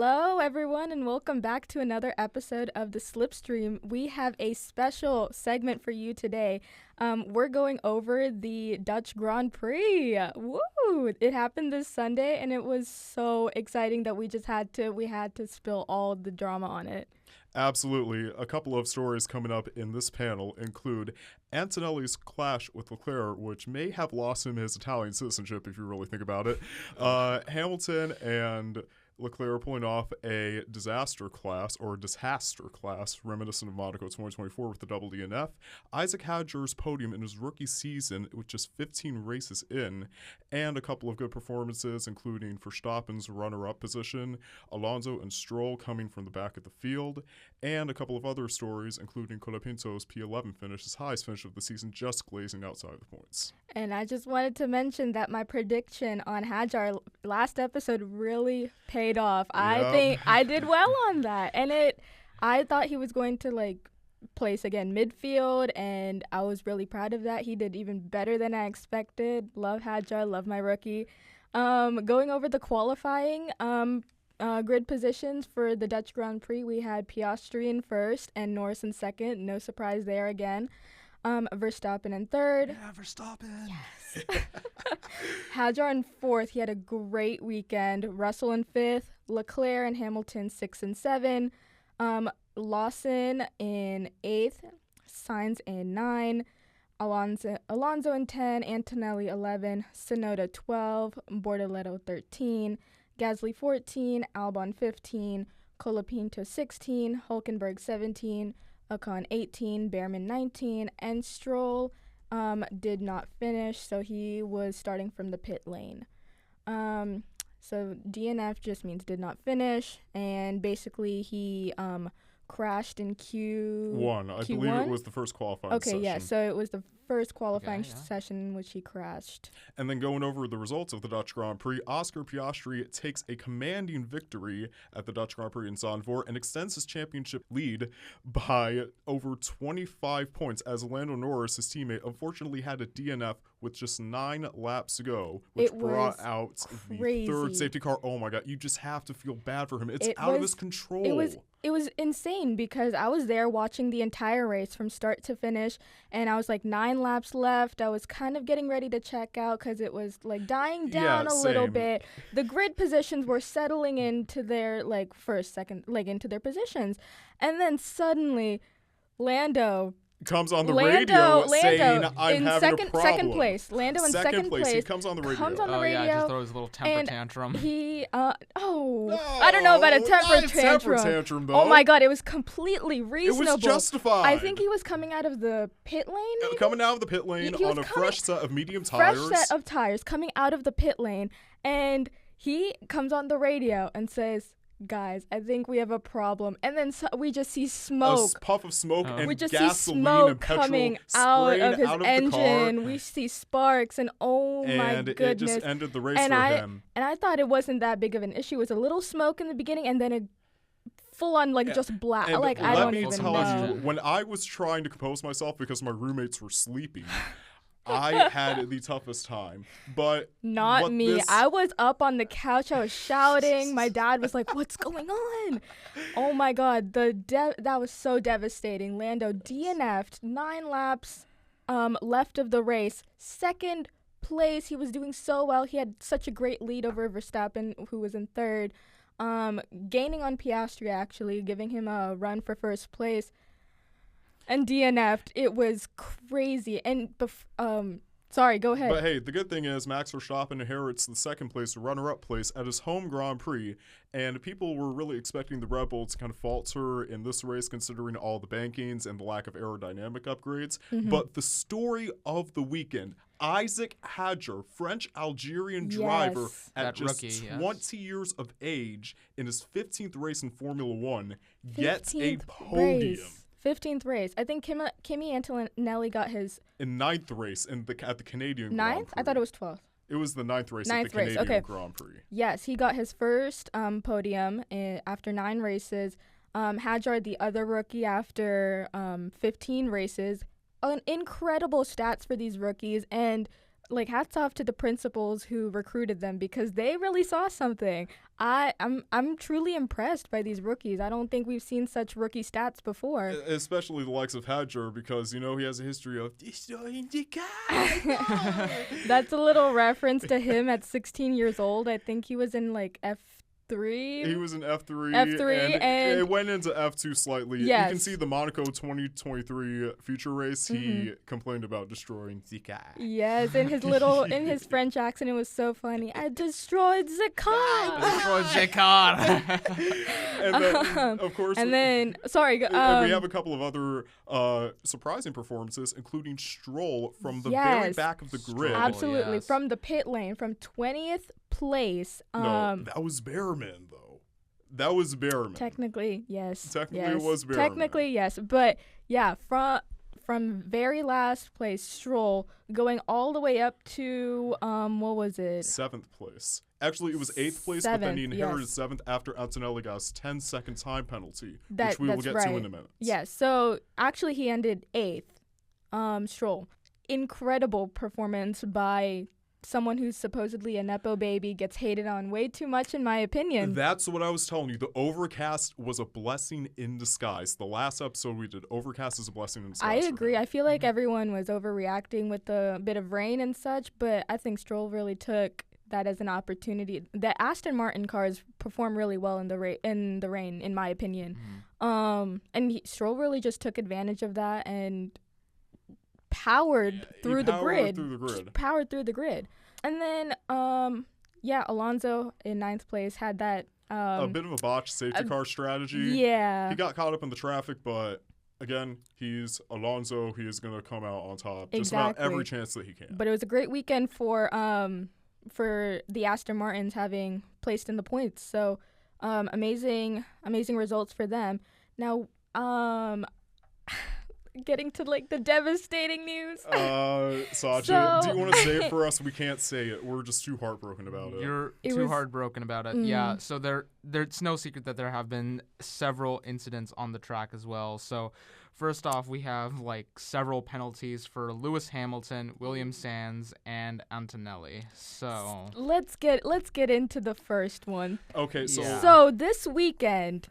Hello, everyone, and welcome back to another episode of the Slipstream. We have a special segment for you today. We're going over the Dutch Grand Prix. Woo! It happened this Sunday, and it was so exciting that we had to spill all the drama on it. Absolutely. A couple of stories coming up in this panel include Antonelli's clash with Leclerc, which may have lost him his Italian citizenship if you really think about it. Hamilton and Leclerc pulling off a disaster class, reminiscent of Monaco 2024 with the double DNF. Isaac Hadjar's podium in his rookie season with just 15 races in, and a couple of good performances, including Verstappen's runner-up position, Alonso and Stroll coming from the back of the field, and a couple of other stories, including Colapinto's P11 finish, his highest finish of the season, just glazing outside the points. And I just wanted to mention that my prediction on Hadjar last episode really paid off. Yep. I think I did well on that, and I thought he was going to place again midfield, and I was really proud of that. He did even better than I expected. Love Hadjar, love my rookie. Going over the qualifying grid positions for the Dutch Grand Prix, we had Piastri in first and Norris in second. No surprise there again. Verstappen in third. Yeah, Verstappen. Yes. Hadjar in fourth. He had a great weekend. Russell in fifth. Leclerc and Hamilton 6 and 7. Lawson in 8th. Sainz in 9. Alonso in 10. Antonelli 11. Tsunoda 12. Bortoleto 13. Gasly 14. Albon 15. Colapinto 16. Hülkenberg 17. Ocon 18, Behrman 19, and Stroll did not finish, so he was starting from the pit lane. So DNF just means did not finish, and basically he crashed in Q1. I believe it was the first qualifying session. Okay, yeah, so it was the first qualifying session in which he crashed. And then going over the results of the Dutch Grand Prix, Oscar Piastri takes a commanding victory at the Dutch Grand Prix in Zandvoort and extends his championship lead by over 25 points, as Lando Norris, his teammate, unfortunately had a DNF with just 9 laps to go, which brought out the third safety car. Oh my God, you just have to feel bad for him. It's out of his control. It was insane because I was there watching the entire race from start to finish, and I was 9 laps left. I was kind of getting ready to check out because it was dying down a little bit. The grid positions were settling into their first, second, into their positions, and then suddenly Lando comes on the radio saying, I'm having a problem. Second place. Lando in second place. He comes on the radio. Yeah, just throws a little temper tantrum. He, I don't know about a temper tantrum. Though. Oh my God, it was completely reasonable. It was justified. I think he was coming out of the pit lane. Maybe? Coming out of the pit lane on a fresh set of medium tires. Fresh set of tires coming out of the pit lane, and he comes on the radio and says, guys, I think we have a problem. And then we just see smoke. A puff of smoke and we just gasoline see smoke and petrol coming out of his engine. The we see sparks, and my goodness. And it just ended the race for him. And I thought it wasn't that big of an issue. It was a little smoke in the beginning, and then it full on just black. I don't even know. When I was trying to compose myself because my roommates were sleeping, I had the toughest time, but not me. I was up on the couch. I was shouting. My dad was like, "What's going on?" Oh my God, that was so devastating. Lando DNF'd 9 laps left of the race. Second place. He was doing so well. He had such a great lead over Verstappen, who was in third, gaining on Piastri, actually, giving him a run for first place. And DNF'd. It was crazy. And sorry, go ahead. But hey, the good thing is Max Verstappen inherits the second place, the runner-up place at his home Grand Prix, and people were really expecting the Red Bull to kind of falter in this race considering all the bankings and the lack of aerodynamic upgrades. Mm-hmm. But the story of the weekend, Isaac Hadjar, French-Algerian driver at just 20 years of age in his 15th race in Formula One, gets a podium. 15th race. I think Kimi Antonelli got his... in 9th race at the Canadian 9th? Grand Prix. I thought it was 12th. It was the 9th race at the Canadian Grand Prix. Yes, he got his first podium after 9 races. Hadjar, the other rookie, after 15 races. Incredible stats for these rookies. And hats off to the principals who recruited them because they really saw something. I'm truly impressed by these rookies. I don't think we've seen such rookie stats before. Especially the likes of Hadjar because, he has a history of destroying the car. That's a little reference to him at 16 years old. I think he was in F3. He was in F3. And it went into F2 slightly. Yes. You can see the Monaco 2023 future race. He complained about destroying the car. Yes, in his French accent, it was so funny. I destroyed the car. Destroyed the car. And then, of course, we have a couple of other surprising performances, including Stroll from the very back of the grid. Absolutely, yes. From the pit lane, from 20th place. No, that was Behrman, though. That was Behrman. Technically, yes. Technically, it was Behrman. Technically, yes. But, yeah, from very last place, Stroll, going all the way up to, what was it? 7th place. Actually, it was 8th place, but then he inherited 7th after Antonelli got his 10-second time penalty, which we will get to in a minute. Yes, so actually he ended 8th, Stroll. Incredible performance by someone who's supposedly a Nepo baby, gets hated on way too much, in my opinion. That's what I was telling you. The overcast was a blessing in disguise. The last episode we did, overcast is a blessing in disguise. I agree. I feel like everyone was overreacting with the bit of rain and such, but I think Stroll really took that as an opportunity. The Aston Martin cars perform really well in the rain, in my opinion. And Stroll really just took advantage of that and powered through the grid. And then, Alonso in 9th place had that a bit of a botched safety car strategy. Yeah. He got caught up in the traffic, but again, he's Alonso. He is going to come out on top just about every chance that he can. But it was a great weekend for the Aston Martins having placed in the points. So, amazing results for them. Now, getting to the devastating news. Sacha, do you want to say it for us? We can't say it. We're just too heartbroken about it. You're too heartbroken about it. Yeah. So there's no secret that there have been several incidents on the track as well. So first off, we have several penalties for Lewis Hamilton, William Sainz, and Antonelli. So let's get into the first one. Okay. So this weekend.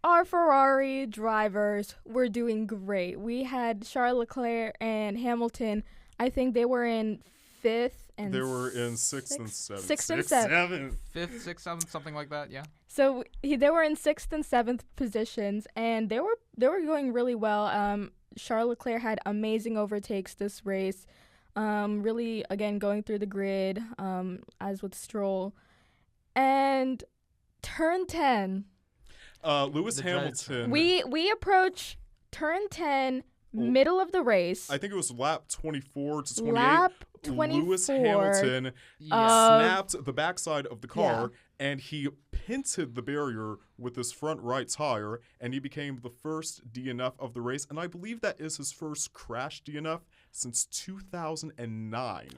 Our Ferrari drivers were doing great. We had Charles Leclerc and Hamilton. I think they were in 5th and they were in 6th and 7th. 6th and 7th. 5th, 6th, 7th, something like that, yeah. So they were in 6th and 7th positions, and they were going really well. Charles Leclerc had amazing overtakes this race. Really, again, going through the grid, as with Stroll. And turn 10. Lewis Hamilton. We approach turn 10, middle of the race. I think it was lap 24 to 28. Lap 24. Lewis Hamilton snapped the backside of the car, and he pinted the barrier with his front right tire, and he became the first DNF of the race. And I believe that is his first crash DNF since 2009.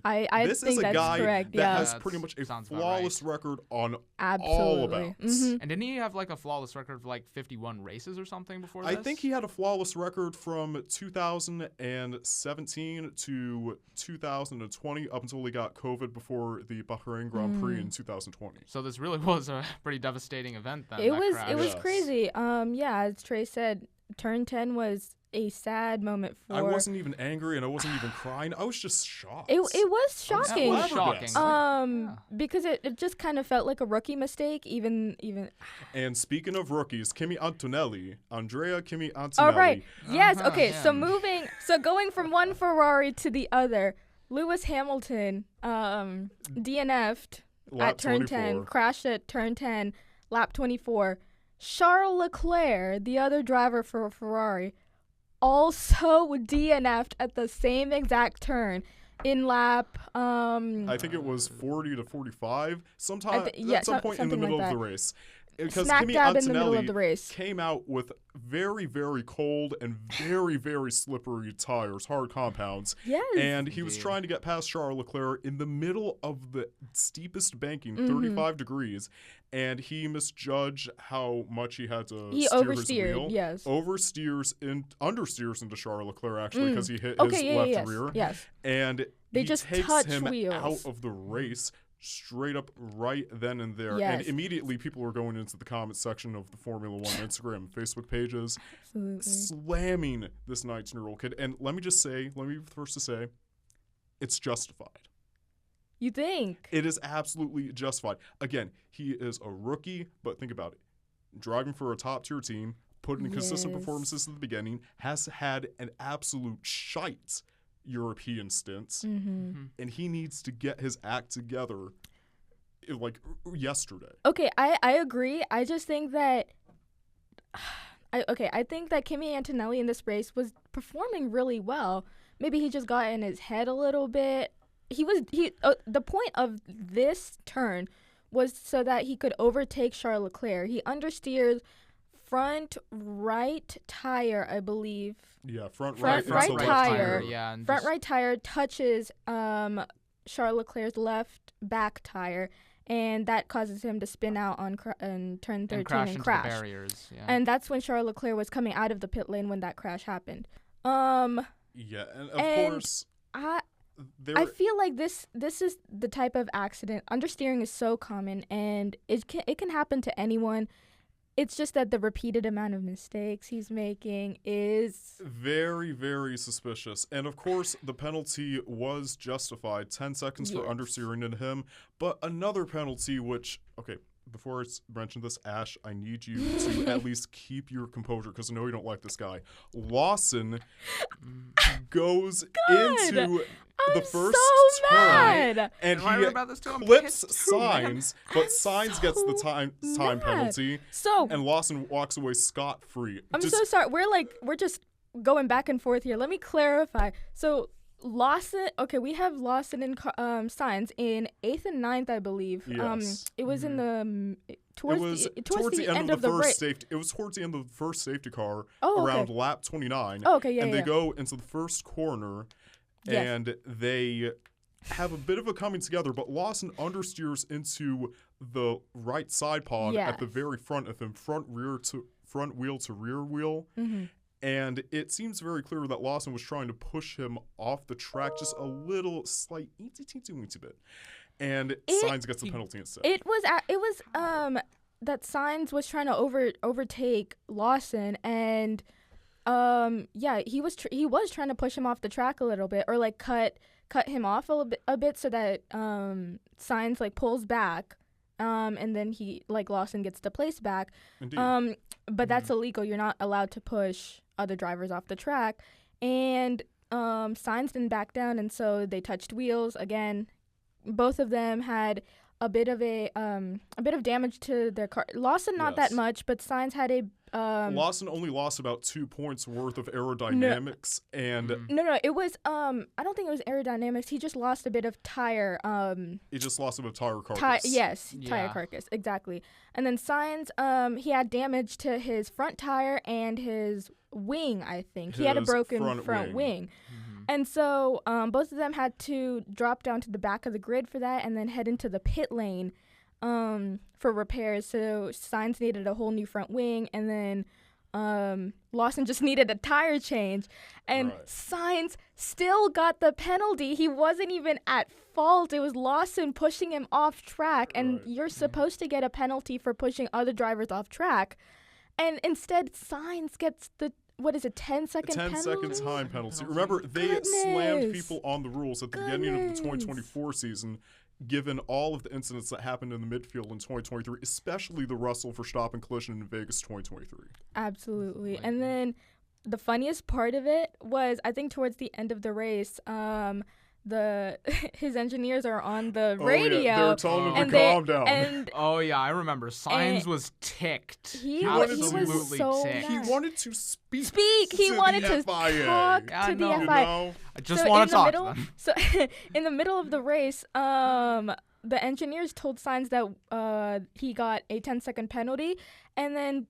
This is a guy correct. that has pretty much a flawless record on all events. And didn't he have a flawless record of 51 races or something before this? I think he had a flawless record from 2017 to 2020 up until he got COVID before the Bahrain Grand Prix in 2020. So this really was a pretty devastating event then. It was crazy. As Trey said, turn 10 was a sad moment for. I wasn't even angry and I wasn't even crying. I was just shocked. It was shocking. It was shocking. Because it just kind of felt like a rookie mistake, even. And speaking of rookies, Andrea Kimi Antonelli. All right. Yes. Okay. So going from one Ferrari to the other, Lewis Hamilton DNF'd at turn 10, crashed at turn 10, lap 24. Charles Leclerc, the other driver for Ferrari, also DNF'd at the same exact turn in lap. I think it was 40 to 45. At some point in the middle of the race. because smack Kimi dab in the middle of Antonelli the race. came out with very, very cold and very, very slippery tires, hard compounds. Yes. And he was Indeed. trying to get past Charles Leclerc in the middle of the steepest banking, Mm-hmm. 35 degrees, and he misjudged how much he had to He steer oversteered, his wheel. yes. Understeers into Charles Leclerc, actually, because he hit Okay, his yeah, left yes, rear. yes. And They he just takes touch him wheels. out of the race straight up right then and there. And Yes. immediately people were going into the comments section of the Formula One Instagram and Facebook pages, Absolutely. slamming this 19-year-old kid. And let me be the first to say, it's justified. You think? It is absolutely justified. Again, he is a rookie, but think about it. Driving for a top-tier team, putting in consistent Yes. performances at the beginning, has had an absolute shite European stints, Mm-hmm. and he needs to get his act together like yesterday. Okay, I agree. I just think that I think that Kimi Antonelli in this race was performing really well. Maybe he just got in his head a little bit. The point of this turn was so that he could overtake Charles Leclerc. He understeers front right tire, I believe. Yeah, front Front right right into tire. left rear. Yeah, and Front just- right tire touches Charles Leclerc's left back tire, and that causes him to spin out on turn 13 and crash into crash. the barriers. Yeah. And that's when Charles Leclerc was coming out of the pit lane when that crash happened. Yeah, and of And course, I feel like this is the type of accident. Understeering is so common, and it can happen to anyone. It's just that the repeated amount of mistakes he's making is very, very suspicious. And of course, the penalty was justified. 10 seconds for Yes. understeering into him. But another penalty, which, okay, before I mention this, Ash, I need you to at least keep your composure because I know you don't like this guy. Lawson goes into the first so turn mad. and Am I he right about this too? I'm clips pissed too, man. Sainz, but I'm Sainz gets the so time mad. penalty, So and Lawson walks away scot-free. I'm so sorry. We're just going back and forth here. Let me clarify. So Lawson, okay, we have Lawson and Sainz in 8th and 9th, I believe. Yes. It was in the towards the end of the first race. safety. It was towards the end of the first safety car, Oh, okay. around lap 29. Oh, okay, yeah, and they yeah. go into the first corner, Yes. and they have a bit of a coming together. But Lawson understeers into the right side pod at the Yes. very front of him, front wheel to rear wheel. Mm-hmm. And it seems very clear that Lawson was trying to push him off the track just a little, slight, teensy bit. And Sainz gets the penalty instead. It was that Sainz was trying to overtake Lawson, and he was trying to push him off the track a little bit, or like cut him off a bit so that Sainz like pulls back, and then Lawson gets the place back. Indeed. But that's illegal. You're not allowed to push other drivers off the track, and Sainz didn't back down, and so they touched wheels again. Both of them had a bit of damage to their car. Lawson not that Yes. much, but Sainz had a Lawson only lost about 2 points worth of aerodynamics, and No, it was I don't think it was aerodynamics. He just lost a bit of tire he just lost a bit of tire carcass. tire Yeah. carcass, exactly. And then Sainz he had damage to his front tire and his wing, I think. He had a His broken front wing. And so both of them had to drop down to the back of the grid for that and then head into the pit lane for repairs. So Sainz needed a whole new front wing, and then Lawson just needed a tire change. And Right. Sainz still got the penalty. He wasn't even at fault. It was Lawson pushing him off track, and Right. you're supposed to get a penalty for pushing other drivers off track. And instead, Sainz gets the 10-second 10 penalty? second time penalty. Remember, they slammed Goodness. people on the rules at the beginning of the 2024 season, given all of the incidents that happened in the midfield in 2023, especially the Russell Verstappen collision in Vegas 2023. Absolutely. And then the funniest part of it was, I think towards the end of the race, his engineers are on the radio. Yeah, they're telling him and to calm down. And Oh yeah, I remember. Sainz was ticked. he was Absolutely so ticked. he mad. wanted to speak. He to wanted the to FIA. talk Yeah, I to the know. You FIA. know? I just So want in to the talk middle, to them. So in the middle of the race, the engineers told Sainz that he got a 10-second penalty, and then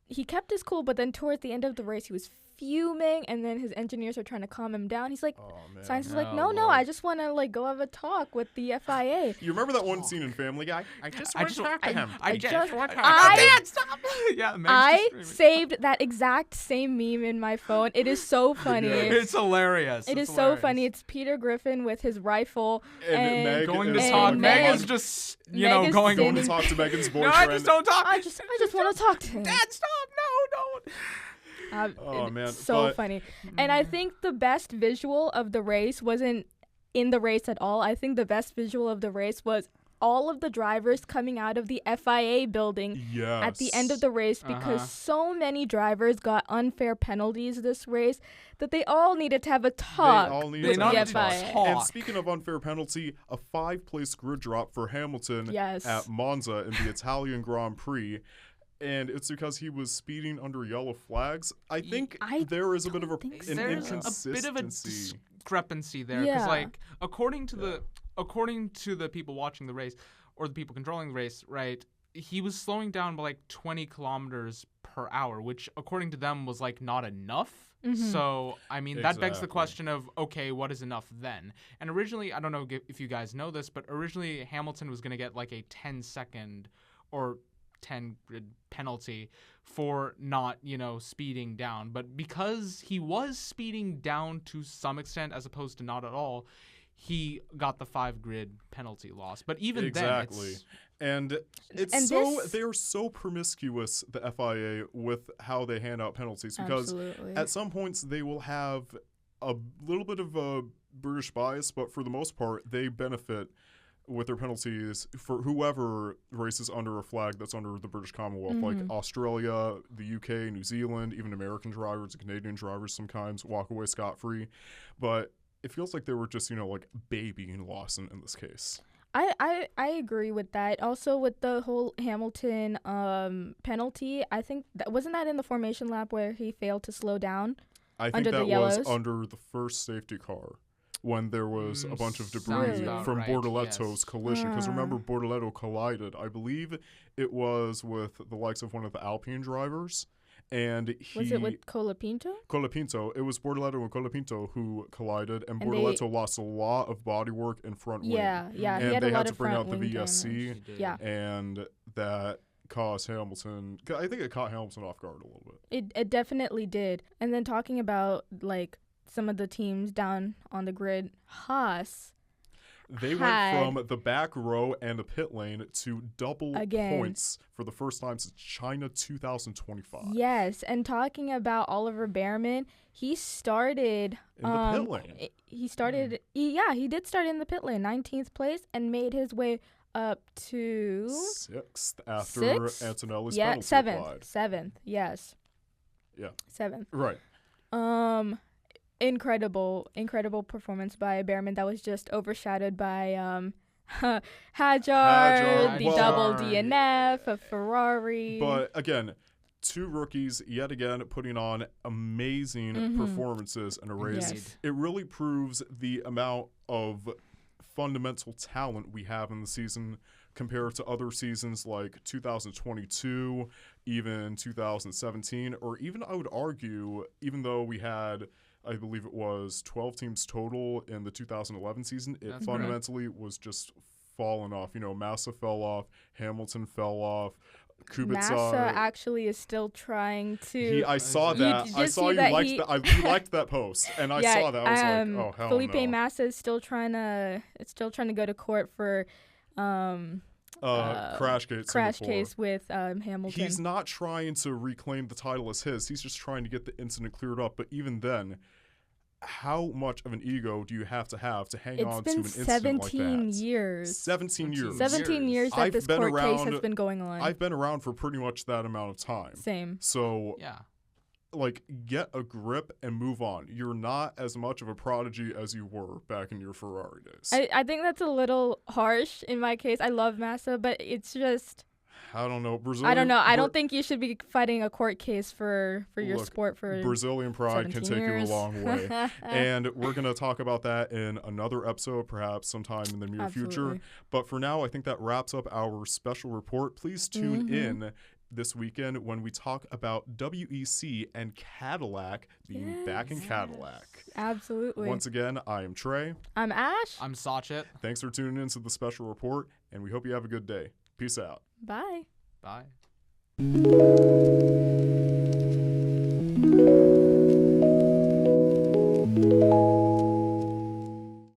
he kept his cool, but then towards the end of the race, he was fuming, and then his engineers are trying to calm him down. He's like, Sainz is like, no, I just want to like go have a talk with the FIA. You remember that one scene in Family Guy? I just want to talk to him. Dad, stop! Yeah, I saved that exact same meme in my phone. It is so funny. It's hilarious. It is so funny. It's Peter Griffin with his rifle and Meg going to talk. Meg is just going to talk to Megan's boyfriend. No, I just don't talk. I just want to talk to him. Dad, stop! No. Man, so funny. And I think the best visual of the race wasn't in the race at all. I think the best visual of the race was all of the drivers coming out of the FIA building at the end of the race, because so many drivers got unfair penalties this race that they all needed to have a talk. They all needed to have a talk. And speaking of unfair penalty, a 5-place grid drop for Hamilton at Monza in the Italian Grand Prix. And it's because he was speeding under yellow flags. I think there is a bit of an inconsistency. A bit of a discrepancy there, because like according to the people watching the race or the people controlling the race, right? He was slowing down by like 20 kilometers per hour, which according to them was like not enough. So, I mean, that begs the question of, okay, what is enough then? And originally, I don't know if you guys know this, but originally Hamilton was going to get like a 10-second or 10 grid penalty for not, speeding down. But because he was speeding down to some extent as opposed to not at all, he got the 5 grid penalty loss. But even then, they're so promiscuous, the FIA, with how they hand out penalties, because at some points they will have a little bit of a British bias, but for the most part they benefit with their penalties for whoever races under a flag that's under the British Commonwealth, like Australia, the UK, New Zealand, even American drivers and Canadian drivers sometimes walk away scot-free. But it feels like they were just, like babying Lawson in this case. I agree with that. Also with the whole Hamilton penalty, I think wasn't that in the formation lap where he failed to slow down? I think that was under the first safety car, when there was a bunch of debris from Bortoletto's collision. Because remember, Bortoletto collided. I believe it was with the likes of one of the Alpine drivers. And was it with Colapinto? Colapinto. It was Bortoletto and Colapinto who collided, and Bortoletto lost a lot of bodywork and front wing. And he had they had to bring out the VSC. Yeah. And that caused Hamilton. I think it caught Hamilton off guard a little bit. It definitely did. And then talking about like some of the teams down on the grid, Haas. They went from the back row and the pit lane to double points for the first time since China 2025. Yes, and talking about Oliver Behrman, he started in the pit lane. He started, he did start in the pit lane, 19th place, and made his way up to 6th after Antonelli's penalty applied. 7th, yes. Yeah. 7th. Right. Incredible performance by Behrman that was just overshadowed by Hadjar, the double DNF of Ferrari. But again, 2 rookies yet again putting on amazing performances in a race. Yes. It really proves the amount of fundamental talent we have in the season compared to other seasons like 2022, even 2017, or even I would argue, even though we had, I believe it was 12 teams total in the 2011 season, it fundamentally was just falling off. Massa fell off, Hamilton fell off, Kubica. Massa actually is still trying to. I saw that. I saw you liked that. You liked that post, and I saw that. I was like, oh hell Felipe no. Massa is still trying to go to court for. Crash case with Hamilton. He's not trying to reclaim the title as his. He's just trying to get the incident cleared up. But even then, how much of an ego do you have to hang on to an incident like that? It's been 17 years. 17 years. 17 years that this court case has been going on. I've been around for pretty much that amount of time. Same. So get a grip and move on. You're not as much of a prodigy as you were back in your Ferrari days. I think that's a little harsh in my case. I love Massa, but it's just I don't know. I don't know. I don't think you should be fighting a court case for your sport for Brazilian pride can take years. you a long way. And we're going to talk about that in another episode, perhaps sometime in the near future. But for now, I think that wraps up our special report. Please tune in this weekend when we talk about WEC and Cadillac being back in Cadillac. Absolutely. Once again, I am Trey. I'm Ash. I'm Sachet. Thanks for tuning in to the special report, and we hope you have a good day. Peace out. Bye. Bye.